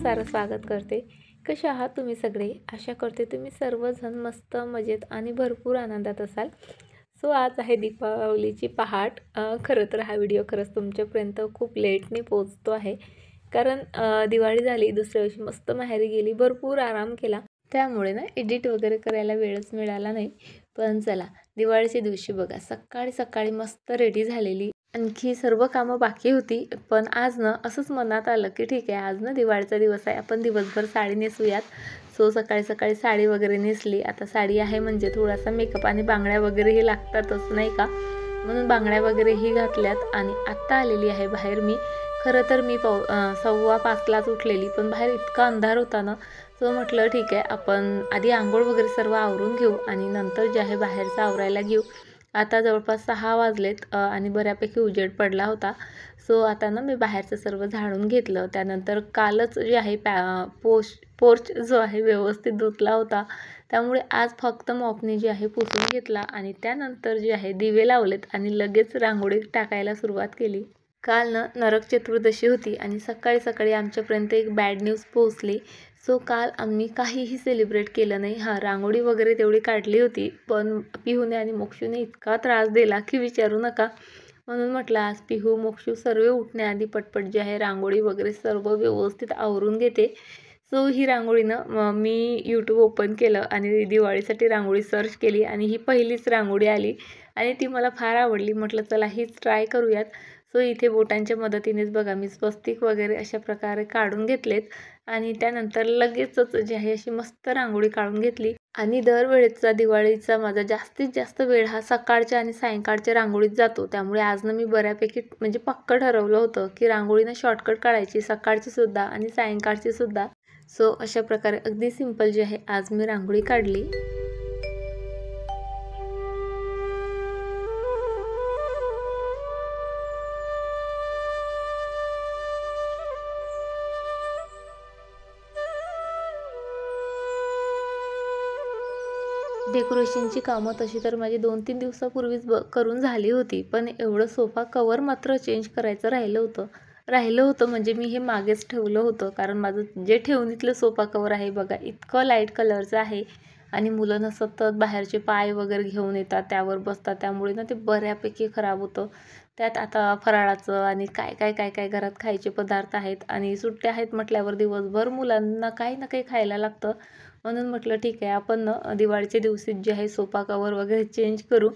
सारं स्वागत करते। कसे आहात तुम्ही सगळे? आशा करते तुम्ही सर्वजण मस्त, मजेत आणि भरपूर आनंदात असाल। सो आज आहे दीपावलीची पहाट। खरं तर हा व्हिडिओ खरंच तुमच्यापर्यंत खूप लेटने पोहोचतो आहे, कारण दिवाळी झाली, दुसऱ्या दिवशी मस्त माहेरी गेली, भरपूर आराम केला, त्यामुळे ना एडिट वगैरे करायला वेळच मिळाला नाही। पण चला, दिवाळीच्या दिवशी बघा सकाळी सकाळी मस्त रेडी झालेली, आणखी सर्व कामं बाकी होती, पण आज ना असंच मनात आलं की ठीक आहे, आज ना दिवाळीचा दिवस आहे, आपण दिवसभर साडी नेसूयात। सो सकाळी सकाळी साडी वगैरे नेसली। आता साडी आहे म्हणजे थोडासा मेकअप आणि बांगड्या वगैरे हे लागतातच नाही का, म्हणून बांगड्या वगैरेही घातल्यात आणि आत्ता आलेली आहे बाहेर मी। खरं तर मी 4:15लाच उठलेली, पण बाहेर इतका अंधार होता ना, सो म्हटलं ठीक आहे, आपण आधी आंघोळ वगैरे सर्व आवरून घेऊ आणि नंतर जे आहे बाहेरचं आवरायला घेऊ। आता जवळपास 6 वाजलेत आणि बऱ्यापैकी उजेड पडला होता। सो आता ना मी बाहेरचं सर्व झाडून घेतलं। त्यानंतर कालच जे आहे पोर्च जो आहे व्यवस्थित धुतला होता, त्यामुळे आज फक्त मॉपने जे आहे पुसून घेतला आणि त्यानंतर जे आहे दिवे लावलेत आणि लगेच रांगोळी टाकायला सुरुवात केली। काल ना नरक चतुर्दशी होती आणि सकाळी सकाळी आमच्यापर्यंत एक बॅड न्यूज पोहोचली। सो काल आम्ही काहीही सेलिब्रेट केलं नाही। रांगोळी वगैरे तेवढी काढली होती, पण पिहूने आणि मोक्षूने इतका त्रास दिला की विचारू नका। म्हणून म्हटलं आज पिहू मोक्षू सर्व उठण्याआधी पटपट जे आहे रांगोळी वगैरे सर्व व्यवस्थित आवरून घेते। सो ही रांगोळी ना मी यूट्यूब ओपन केलं आणि दिवाळीसाठी रांगोळी सर्च केली आणि ही पहिलीच रांगोळी आली आणि ती मला फार आवडली। म्हटलं चला हीच ट्राय करूयात। सो इथे बोटांच्या मदतीनेच बघा मी स्वस्तिक वगैरे अशा प्रकारे काढून घेतलेत आणि त्यानंतर लगेचच जे आहे अशी मस्त रांगोळी काढून घेतली। आणि दरवेळेचा दिवाळीचा माझा जास्तीत जास्त वेळ हा सकाळच्या आणि सायंकाळच्या रांगोळीत जातो, त्यामुळे आज ना मी बऱ्यापैकी म्हणजे पक्क ठरवलं होतं की रांगोळीनं शॉर्टकट काढायची, सकाळची सुद्धा आणि सायंकाळची सुद्धा। सो अशा प्रकारे अगदी सिंपल जे आहे आज मी रांगोळी काढली। डेकोरेशनची कामं तशी तर माझी 2-3 दिवसापूर्वीच करून झाली होती, पण एवढं सोफा कवर मात्र चेंज करायचं राहिलं होतं म्हणजे मी हे मागेच ठेवलं होतं, कारण माझं जे ठेवणीतलं सोफा कवर आहे बघा इतकं लाईट कलरचं आहे आणि मुलं ना सतत बाहेरचे पाय वगैरे घेऊन येतात, त्यावर बसतात, त्यामुळे ना ते बऱ्यापैकी खराब होतं। त्यात आता फराळाचं आणि काय घरात खायचे पदार्थ आहेत आणि सुट्ट्या आहेत म्हटल्यावर दिवसभर मुलांना काही ना काही खायला लागतं। म्हणून म्हटलं ठीक आहे, आपण दिवाळीच्या दिवशी जे आहे सोफा कवर वगैरे चेंज करू,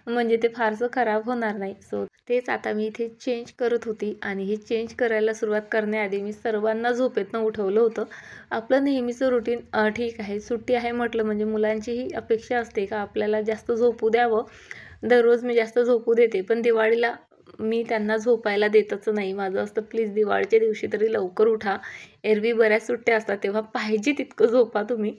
म्हणजे ते फारसं खराब होणार नाही। सो तेच आता मी इथे चेंज करत होती आणि हे चेंज करायला सुरुवात करण्याआधी मी सर्वांना झोपेतनं उठवलं होतं। आपलं नेहमीचं रुटीन ठीक आहे, सुट्टी आहे म्हटलं म्हणजे मुलांचीही अपेक्षा असते का आपल्याला जास्त झोपू द्यावं। दररोज मी जास्त झोपू देते, पण दिवाळीला मी त्यांना झोपायला देतच नाही। माझं असतं प्लीज दिवाळीच्या दिवशी तरी लवकर उठा, एरवी बऱ्याच सुट्ट्या असतात तेव्हा पाहिजे तितकं झोपा तुम्ही।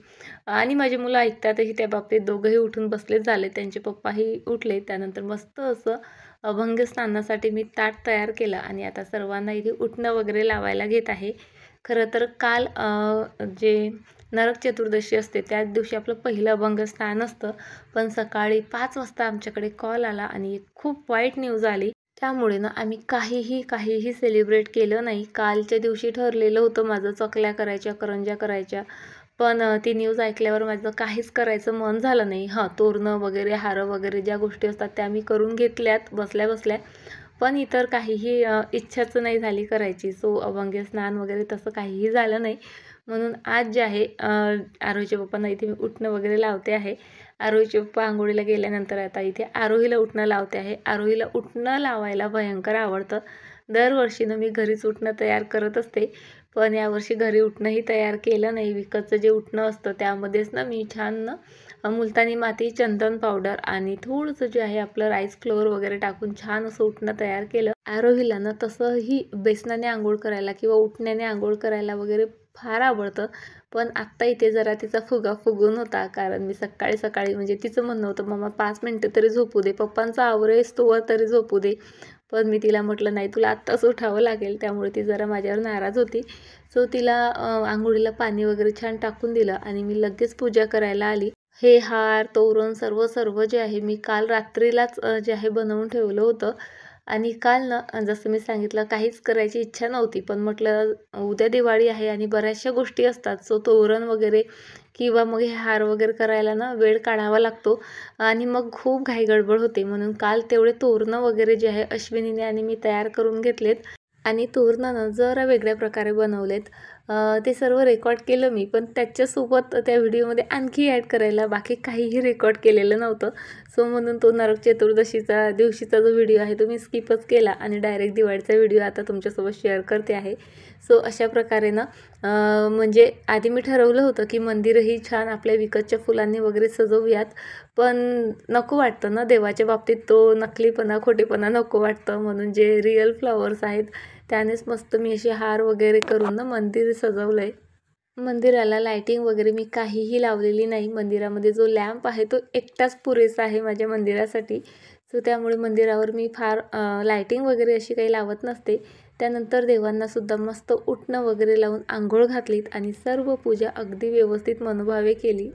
आणि माझी मुलं ऐकतातही त्या बाबतीत, दोघंही उठून बसलेच झाले, त्यांचे पप्पाही उठले। त्यानंतर मस्त असं अभंग स्नानासाठी मी ताट तयार केलं आणि आता सर्वांना इथे उठणं वगैरे लावायला घेत आहे। खरं तर काल जे नरक चतुर्दशी असते त्याच दिवशी आपलं पहिलं अभंग स्नान असतं, पण सकाळी 5 वाजता आमच्याकडे कॉल आला आणि एक खूप वाईट न्यूज आली, त्यामुळे ना आम्ही काहीही सेलिब्रेट केलं नाही। कालच्या दिवशी ठरलेलं होतं माझं चकल्या करायच्या, करंज्या करायच्या, पण ती न्यूज ऐकल्यावर माझं काहीच करायचं मन झालं नाही। तोरणं वगैरे, हारं वगैरे ज्या गोष्टी असतात त्या मी करून घेतल्यात बसल्या बसल्या, पण इतर काहीही इच्छाच नाही झाली करायची। सो अभंग स्नान वगैरे तसं काहीही झालं नाही, म्हणून आज जे आहे आरोहीच्या पप्पांना इथे मी उठणं वगैरे लावते आहे। आरोहीचे पप्पा आंघोळीला गेल्यानंतर आता इथे आरोहीला उठणं लावते आहे। आरोहीला उठणं लावायला भयंकर आवडतं। दरवर्षीनं मी घरीच उठणं तयार करत असते, पण यावर्षी घरी उठणंही तयार केलं नाही। विकतचं जे उठणं असतं त्यामध्येच ना मी छान मुलतानी माती, चंदन पावडर आणि थोडंसं जे आहे आपलं राईस फ्लोअर वगैरे टाकून छान असं उठणं तयार केलं। आरोहीला ना तसंही बेसनाने आंघोळ करायला किंवा उठण्याने आंघोळ करायला वगैरे फार आवडतं, पण आत्ता इथे जरा तिचा फुगा फुगून होता, कारण मी सकाळी सकाळी म्हणजे तिचं म्हणणं होतं मम्मा 5 मिनटं तरी झोपू दे, पप्पांचा आवरेस तोवर तरी झोपू दे, पण मी तिला म्हटलं नाही तुला आत्ताच उठावं लागेल, त्यामुळे ती जरा माझ्यावर नाराज होती। सो तिला आंघोळीला पाणी वगैरे छान टाकून दिलं आणि मी लगेच पूजा करायला आली। हे हार, तोरण सर्व जे आहे मी काल रात्रीलाच जे आहे बनवून ठेवलं होतं आणि काल ना जसं मी सांगितलं काहीच करायची इच्छा नव्हती, पण म्हटलं उद्या दिवाळी आहे आणि बऱ्याचशा गोष्टी असतात. सो तोरण वगैरे किंवा मग हे हार वगैरे करायला ना वेळ काढावा लागतो आणि मग खूप घाई गडबड होते. म्हणून काल तेवढे तोरणं वगैरे जे आहे अश्विनीने आणि मी तयार करून घेतलेत आणि तोरणं ना जरा वेगळ्या प्रकारे बनवलेत. ते सर्व रेकॉर्ड केलं मी, पण त्याच्यासोबत त्या व्हिडिओमध्ये आणखी ॲड करायला बाकी काहीही रेकॉर्ड केलेलं नव्हतं. सो म्हणून तो नरक चतुर्दशीचा दिवशीचा जो व्हिडिओ आहे तो मी स्किपच केला आणि डायरेक्ट दिवाळीचा व्हिडिओ आता तुमच्यासोबत शेअर करते आहे. सो अशा प्रकारे ना म्हणजे आधी मी ठरवलं होतं की मंदिरही छान आपल्या विकतच्या फुलांनी वगैरे सजवूयात, पण नको वाटतं ना देवाच्या बाबतीत तो नकलीपणा, खोटेपणा नको वाटतं. म्हणून जे रिअल फ्लॉवर्स आहेत त्यानेच मस्त मी असे हार वगैरे करून ना मंदिर सजवलं आहे. मंदिराला लायटिंग वगैरे मी काहीही लावलेली नाही. मंदिरामध्ये जो लॅम्प आहे तो एकटाच पुरेसा आहे माझ्या मंदिरासाठी. सो त्यामुळे मंदिरावर मी फार लायटिंग वगैरे अशी काही लावत नसते. त्यानंतर देवांनासुद्धा मस्त उटणं वगैरे लावून अंघोळ घातलीत आणि सर्व पूजा अगदी व्यवस्थित मनोभावे केली.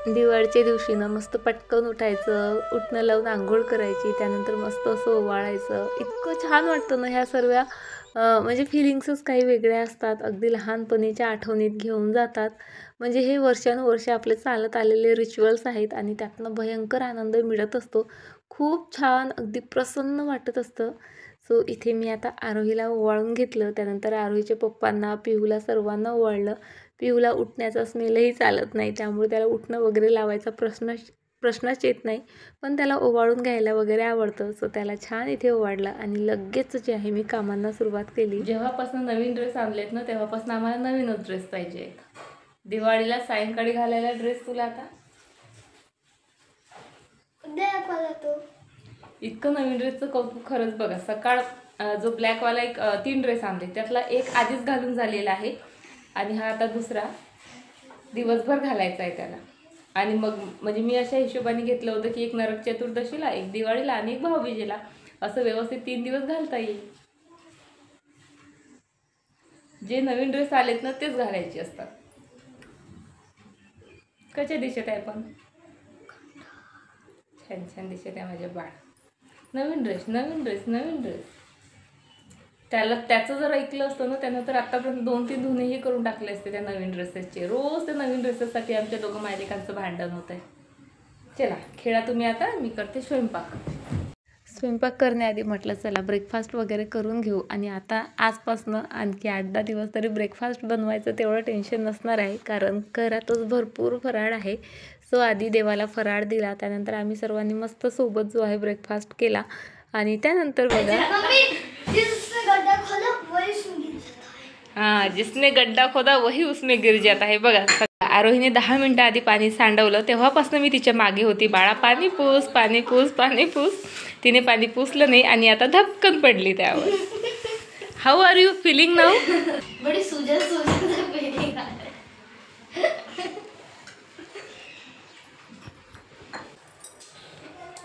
दिवाळीच्या दिवशी ना मस्त पटकन उठायचं, उटणं लावून अंघोळ करायची, त्यानंतर मस्त असं ओवाळायचं. इतकं छान वाटतं ना ह्या सर्व म्हणजे फिलिंग्सच काही वेगळ्या असतात. अगदी लहानपणीच्या आठवणीत घेऊन जातात. म्हणजे हे वर्षानुवर्ष आपले चालत आलेले रिच्युअल्स आहेत आणि त्यातनं भयंकर आनंद मिळत असतो. खूप छान अगदी प्रसन्न वाटत असतं. सो इथे मी आता आरोहीला ओवाळून घेतलं. त्यानंतर आरोहीच्या पप्पांना, पिहूला सर्वांना ओवाळलं. पिहूला उठण्याचा स्मेलही चालत नाही, त्यामुळे त्याला उठणं वगैरे लावायचा प्रश्नच येत नाही. पण त्याला ओवाळून घ्यायला वगैरे आवडतं. सो त्याला छान इथे ओवाळलं आणि लगेच जे आहे मी कामांना सुरुवात केली. जेव्हापासून नवीन ड्रेस आणलेत ना तेव्हापासून आम्हाला नवीनच ड्रेस पाहिजे. दिवाळीला सायंकाळी घालायला ड्रेस तुला आता इतकं नवीन ड्रेसचं कौतुक खरंच बघा. सकाळ जो ब्लॅकवाला एक 3 ड्रेस आणले त्यातला एक आधीच घालून झालेला आहे आणि हा आता दुसरा दिवसभर घालायचा आहे त्याला. आणि मग म्हणजे मी अशा हिशोबाने घेतलं होतं की एक नरक चतुर्दशीला, एक दिवाळीला आणि एक भाऊबीजेला असं व्यवस्थित 3 दिवस घालता येईल. जे नवीन ड्रेस आलेत ना तेच घालायचे असतात. कशा दिसत आहे पण छान छान दिसत आहे माझ्या बाळ. नवीन ड्रेस नवीन ड्रेस नवीन ड्रेस. त्याचं जर ऐकलं असतं ना त्यानं तर आत्तापर्यंत 2-3 धुणेही करून टाकले असते त्या नवीन ड्रेसेसचे. रोज त्या नवीन ड्रेसेससाठी आमच्या दोघं मायलेकांचं भांडण होत आहे. चला खेळा तुम्ही आता, मी करते स्वयंपाक. स्वयंपाक करण्याआधी म्हटलं चला ब्रेकफास्ट वगैरे करून घेऊ आणि आता आजपासनं आणखी 8-10 दिवस तरी ब्रेकफास्ट बनवायचं तेवढं टेन्शन नसणार आहे, कारण घरातच भरपूर फराळ आहे. सो आधी देवाला फराळ दिला, त्यानंतर आम्ही सर्वांनी मस्त सोबत जो आहे ब्रेकफास्ट केला आणि त्यानंतर बघा हाँ जिसने गड्ढा खोदा वही उसमें गिर जाता है. बघा आरोहीने 10 मिनटं आधी पाणी सांडवलं तेव्हापासून मी तिच्या मागे होती, बाळा पाणी पूस पाणी पूस पाणी पूस. तिने पाणी पुसलं नाही आणि आता धपकन पडली त्यावर. How are you feeling now? बड़ी सूजन फीलिंग आ रही.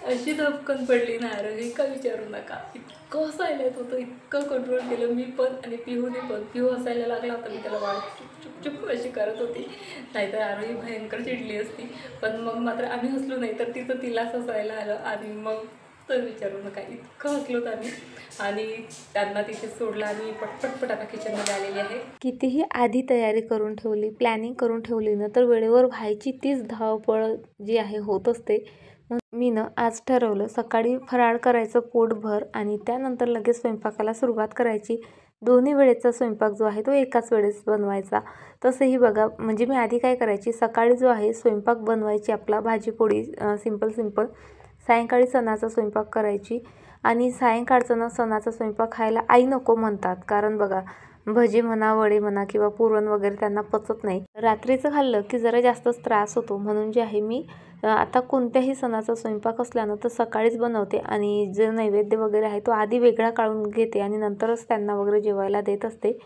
अशी धपकन पडली ना आरोही का विचारू नका. इतकं हसायला येत होतं, इतकं कंट्रोल केलं मी पण आणि पिहूने पण. पिहू हसायला लागला होता, मी त्याला वाढ चुप चुप अशी करत होती, नाहीतर आरोही भयंकर चिडली असती. पण मग मात्र आम्ही हसलो नाही तर तिचं तिलाच हसायला आलं आणि मग तर विचारू नका इतकं हसलोत आम्ही. आणि त्यांना तिथे सोडलं आणि पटपट आता किचनमध्ये आलेली आहे. कितीही आधी तयारी करून ठेवली, प्लॅनिंग करून ठेवली ना तर वेळेवर व्हायची तीच धावपळ जी आहे होत असते. मी ना आज ठरवलं सकाळी फराळ करायचं पोटभर आणि त्यानंतर लगेच स्वयंपाकाला सुरुवात करायची. दोन्ही वेळेचा स्वयंपाक जो आहे तो एकाच वेळेस बनवायचा. तसंही बघा म्हणजे मी आधी काय करायची, सकाळी जो आहे स्वयंपाक बनवायची आपला भाजी पोळी सिंपल. सायंकाळी सणाचा स्वयंपाक करायची आणि सायंकाळचं ना सणाचा स्वयंपाक खायला आई नको म्हणतात, कारण बघा भजी म्हणा, वडे म्हणा किंवा पुरण वगैरे त्यांना पचत नाही. रात्रीचं खाल्लं की जरा जास्तच त्रास होतो. म्हणून जे आहे मी आता कोणत्याही सणाचा स्वयंपाक असला ना तर सकाळीच बनवते आणि जे नैवेद्य वगैरे आहे तो आधी वेगळा काढून घेते आणि नंतरच त्यांना वगैरे जेवायला देत असते.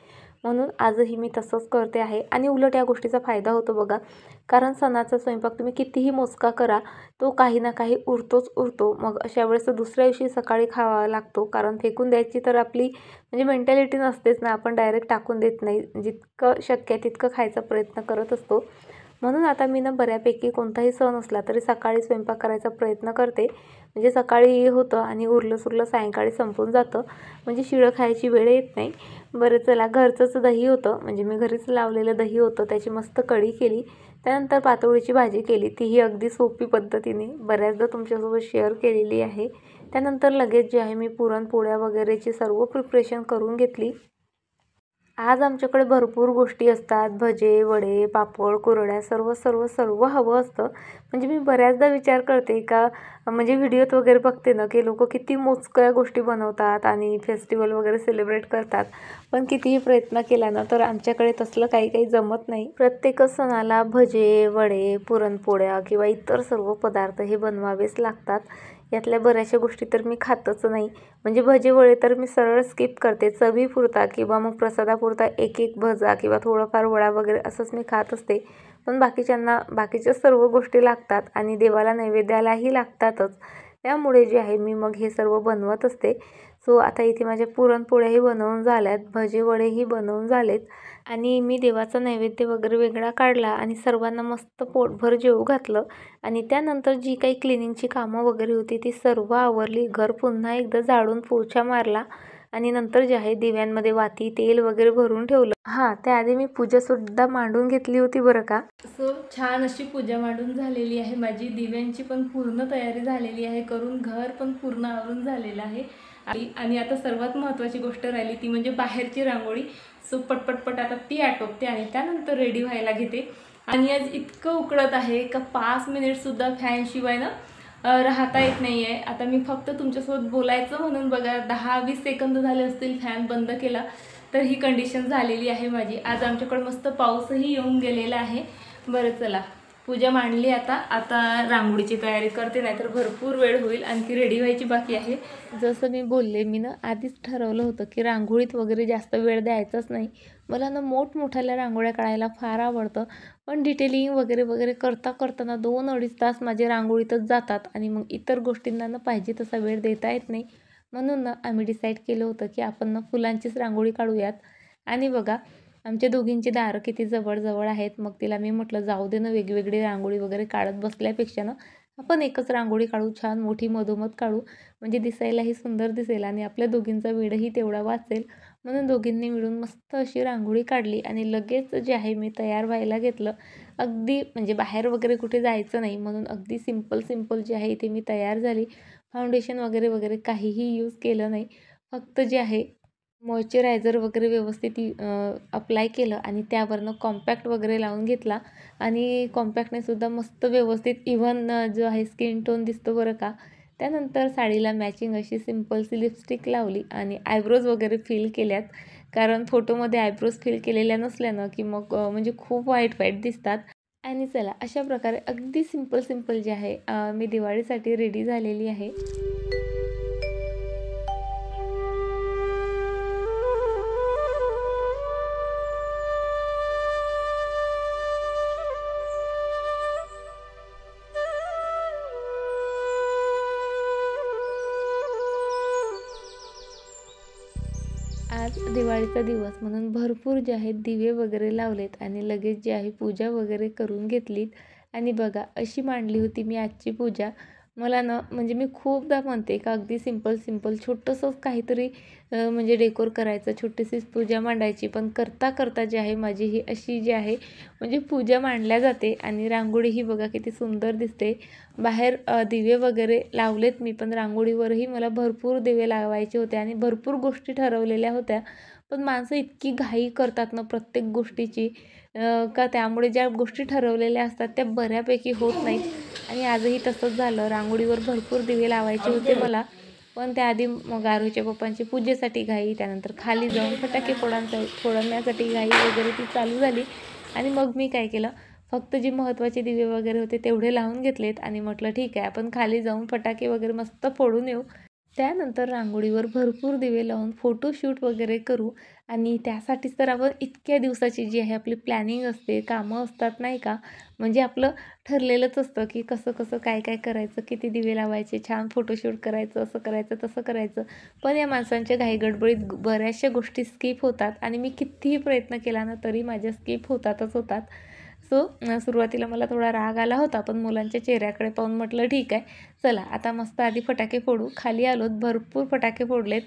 म्हणून आजही मी तसंच करते आहे. आणि उलट या गोष्टीचा फायदा होतो बघा, कारण सणाचा स्वयंपाक तुम्ही कितीही मोजका करा, तो काही ना काही उरतोच उरतो. मग अशा वेळेस तर दुसऱ्या दिवशी सकाळी खावा लागतो, कारण फेकून द्यायची तर आपली म्हणजे मेंटॅलिटी नसतेच ना, आपण डायरेक्ट टाकून देत नाही. जितकं शक्य आहे तितकं खायचा प्रयत्न करत असतो. म्हणून आता मी ना बऱ्यापैकी कोणताही सण असला तरी सकाळी स्वयंपाक करायचा प्रयत्न करते. म्हणजे सकाळी होतं आणि उरलं सुरलं सायंकाळी संपून जातं, म्हणजे शिळं खायची वेळ येत नाही. बरं चला, घरचंच दही होतं, म्हणजे मी घरीच लावलेलं दही होतं, त्याची मस्त कढी केली. त्यानंतर पातोळीची भाजी केली, तीही अगदी सोपी पद्धतीने बऱ्याचदा तुमच्यासोबत शेअर केलेली आहे. त्यानंतर लगेच जे आहे मी पुरणपोळ्या वगैरेची सर्व प्रिपरेशन करून घेतली. आज आमच्याकडे भरपूर गोष्टी असतात, भजे, वडे, पापड, कुरड्या सर्व सर्व सर्व हवं असतं. म्हणजे मी बऱ्याचदा विचार करते का, म्हणजे व्हिडिओत वगैरे बघते ना की लोक किती मोजक्या गोष्टी बनवतात आणि फेस्टिवल वगैरे सेलिब्रेट करतात, पण कितीही प्रयत्न केला ना तर आमच्याकडे तसलं काही काही जमत नाही. प्रत्येकच सणाला भजे, वडे, पुरणपोळ्या किंवा इतर सर्व पदार्थ हे बनवावेच लागतात. यातल्या बऱ्याचशा गोष्टी तर मी खातच नाही. म्हणजे भजे वडे तर मी सरळ स्किप करते, चवीपुरता किंवा मग प्रसादापुरता एक एक भजा किंवा थोडंफार वडा वगैरे असंच मी खात असते. पण बाकीच्यांना बाकीच्या सर्व गोष्टी लागतात आणि देवाला नैवेद्यालाही लागतातच. त्यामुळे जे आहे मी मग हे सर्व बनवत असते. सो आता इथे माझ्या पुरणपोळ्याही बनवून झाल्यात, भजे वडेही बनवून झालेत आणि मी देवाचा नैवेद्य वगैरे वेगळा काढला आणि सर्वांना मस्त पोटभर जेवू घातलं. आणि त्यानंतर जी काही क्लिनिंगची कामं वगैरे होती ती सर्व आवरली. घर पुन्हा एकदा झाडून पोछा मारला आणि नंतर जे आहे दिव्यांमध्ये वाती तेल वगैरे भरून ठेवलं. त्याआधी मी पूजासुद्धा मांडून घेतली होती बरं का. सो छान अशी पूजा मांडून झालेली आहे माझी. दिव्यांची पण पूर्ण तयारी झालेली आहे करून, घर पण पूर्ण आवरून झालेलं आहे. आणि आता सर्वात महत्त्वाची गोष्ट राहिली ती म्हणजे बाहेरची रांगोळी. सो पटपटपट आता ती आटोपते आणि त्यानंतर रेडी व्हायला घेते. आणि आज इतकं उकडत आहे का 5 मिनिटसुद्धा फॅनशिवाय ना राहता येत नाही आहे. आता मी फक्त तुमच्यासोबत बोलायचं म्हणून बघा 10-20 सेकंद झाले असतील फॅन बंद केला, तर ही कंडिशन झालेली आहे माझी. आज आमच्याकडे मस्त पाऊसही येऊन गेलेला आहे. बरं चला, पूजा मांडली, आता रांगोळीची तयारी करते, नाहीतर भरपूर वेळ होईल. आणखी रेडी व्हायची बाकी आहे. जसं मी बोलले, मी ना आधीच ठरवलं होतं की रांगोळीत वगैरे जास्त वेळ द्यायचाच नाही. मला ना मोठमोठ्याल्या रांगोळ्या काढायला फार आवडतं, पण डिटेलिंग वगैरे वगैरे करताना 2-2.5 तास माझे रांगोळीतच जातात आणि मग इतर गोष्टींना ना पाहिजे तसा वेळ देता येत नाही. म्हणून ना आम्ही डिसाईड केलं होतं की आपण ना फुलांचीच रांगोळी काढूयात. आणि बघा, आमच्या दोघींची दारं किती जवळ आहेत. मग तिला मी म्हटलं, जाऊ दे ना, वेगवेगळी रांगोळी वगैरे काढत बसल्यापेक्षा ना आपण एकच रांगोळी काढू, छान मोठी मधोमध काढू, म्हणजे दिसायलाही सुंदर दिसेल आणि आपल्या दोघींचा वेळही तेवढा वाचेल. म्हणून दोघींनी मिळून मस्त अशी रांगोळी काढली आणि लगेच जे आहे मी तयार व्हायला घेतलं. अगदी म्हणजे बाहेर वगैरे कुठे जायचं नाही, म्हणून अगदी सिंपल जे आहे इथे मी तयार झाली. फाउंडेशन वगैरे वगैरे काहीही यूज केलं नाही. फक्त जे आहे मॉइश्चरायझर वगैरे व्यवस्थित अप्लाय केलं आणि त्यावरनं कॉम्पॅक्ट वगैरे लावून घेतला. आणि कॉम्पॅक्टने सुद्धा मस्त व्यवस्थित इव्हन जो आहे स्किन टोन दिसतो बरं का. त्यानंतर साडीला मॅचिंग अशी सिंपलशी लिपस्टिक लावली आणि आयब्रोज वगैरे फिल केल्यात, कारण फोटोमध्ये आयब्रोज फिल केलेल्या नसल्यानं की मग म्हणजे खूप वाईट दिसतात. आणि चला, अशा प्रकारे अगदी सिंपल जे आहे मी दिवाळीसाठी रेडी झालेली आहे. आज दिवाळीचा दिवस म्हणून भरपूर जे आहेत दिवे वगैरे लावलेत आणि लगेच जे आहे पूजा वगैरे करून घेतलीत. आणि बघा, अशी मांडली होती मी आजची पूजा. मला ना म्हणजे मी खूपदा म्हणते का अगदी सिंपल छोटंसंच काहीतरी म्हणजे डेकोर करायचं, छोटीशीच पूजा मांडायची, पण करता जे आहे माझी ही अशी जी आहे म्हणजे पूजा मांडल्या जाते. आणि रांगोळीही बघा किती सुंदर दिसते. बाहेर दिवे वगैरे लावलेत मी, पण रांगोळीवरही मला भरपूर दिवे लावायचे होते आणि भरपूर गोष्टी ठरवलेल्या होत्या. पण माणसं इतकी घाई करतात ना प्रत्येक गोष्टीची, का त्यामुळे ज्या गोष्टी ठरवलेल्या असतात त्या बऱ्यापैकी होत नाहीत. आणि आजही तसंच झालं. रांगोळीवर भरपूर दिवे लावायचे होते मला, पण त्याआधी मग आरोहीच्या पप्पांची पूजेसाठी घाई, त्यानंतर खाली जाऊन फटाके फोडण्यासाठी घाई वगैरे ती चालू झाली. आणि मग मी काय केलं, फक्त जे महत्त्वाचे दिवे वगैरे होते तेवढे लावून घेतलेत आणि म्हटलं ठीक आहे, आपण खाली जाऊन फटाके वगैरे मस्त फोडून येऊ. त्यानंतर रांगोळीवर भरपूर दिवे लावून फोटोशूट वगैरे करू आणि त्यासाठीच तर आपण इतक्या दिवसाची जी आहे आपली प्लॅनिंग असते, कामं असतात नाही का. म्हणजे आपलं ठरलेलंच असतं की कसं कसं काय काय करायचं, किती दिवे लावायचे, छान फोटोशूट करायचं, असं करायचं तसं करायचं. पण या माणसांच्या घाईगडबडीत बऱ्याचशा गोष्टी स्किप होतात आणि मी कितीही प्रयत्न केला ना तरी माझ्या स्किप होतातच होतात. सो सुरुवातीला मला थोडा राग आला होता, पण मुलांच्या चेहऱ्याकडे पाहून म्हटलं ठीक आहे, चला आता मस्त आधी फटाके फोडू. खाली आलोत, भरपूर फटाके फोडलेत.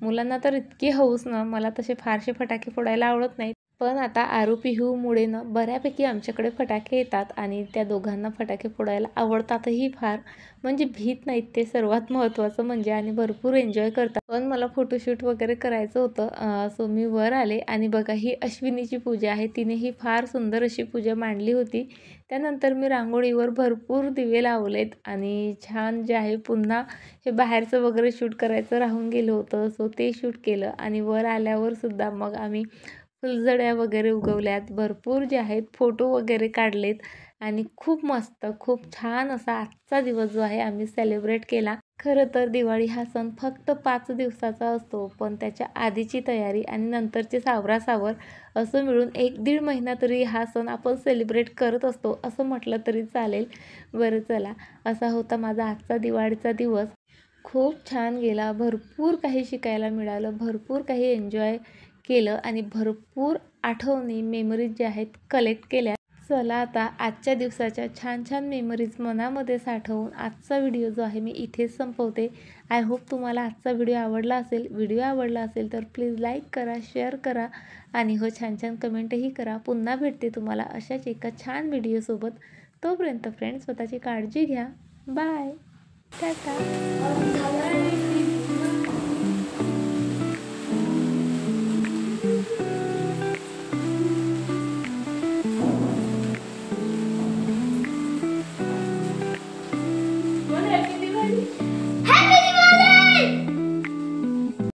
मुलांना तर इतकी हौस ना, मला तसे फारसे फटाके फोडायला आवडत नाहीत. पण आता आरू पिहूमुळे ना बऱ्यापैकी आमच्याकडे फटाके येतात आणि त्या दोघांना फटाके फोडायला आवडतातही फार. म्हणजे भीत नाहीत ते सर्वात महत्त्वाचं म्हणजे आणि भरपूर एन्जॉय करतात. पण मला फोटोशूट वगैरे करायचं होतं. सो मी वर आले आणि बघा ही अश्विनीची पूजा आहे. तिने ही फार सुंदर अशी पूजा मांडली होती. त्यानंतर मी रांगोळीवर भरपूर दिवे लावलेत आणि छान जे आहे पुन्हा हे बाहेरचं वगैरे शूट करायचं राहून गेलं होतं. सो ते शूट केलं आणि वर आल्यावर सुद्धा मग आम्ही फुलझड्या वगैरे उगवल्यात. भरपूर जे आहेत फोटो वगैरे काढलेत आणि खूप मस्त, खूप छान असा आजचा दिवस जो आहे आम्ही सेलिब्रेट केला. खरं तर दिवाळी हा सण फक्त 5 दिवसाचा असतो, पण त्याच्या आधीची तयारी आणि नंतरचे सावरासावर असं मिळून 1-1.5 महिना तरी हा सण आपण सेलिब्रेट करत असतो असं म्हटलं तरी चालेल. बरं चला, असा होता माझा आजचा दिवाळीचा दिवस. खूप छान गेला. भरपूर काही शिकायला मिळालं, भरपूर काही एन्जॉय केलं आणि भरपूर आठवणी, मेमरीज ज्या आहेत कलेक्ट केल्या. चला आता आजच्या दिवसाच्या छान छान मेमरीज मनामध्ये साठवून आजचा व्हिडिओ जो आहे मी इथेच संपवते. आय होप तुम्हाला आजचा व्हिडिओ आवडला असेल. व्हिडिओ आवडला असेल तर प्लीज लाईक करा, शेअर करा आणि हो छान छान कमेंटही करा. पुन्हा भेटते तुम्हाला अशाच एका छान व्हिडिओसोबत. तोपर्यंत फ्रेंड्स स्वतःची काळजी घ्या. बाय, टाटा.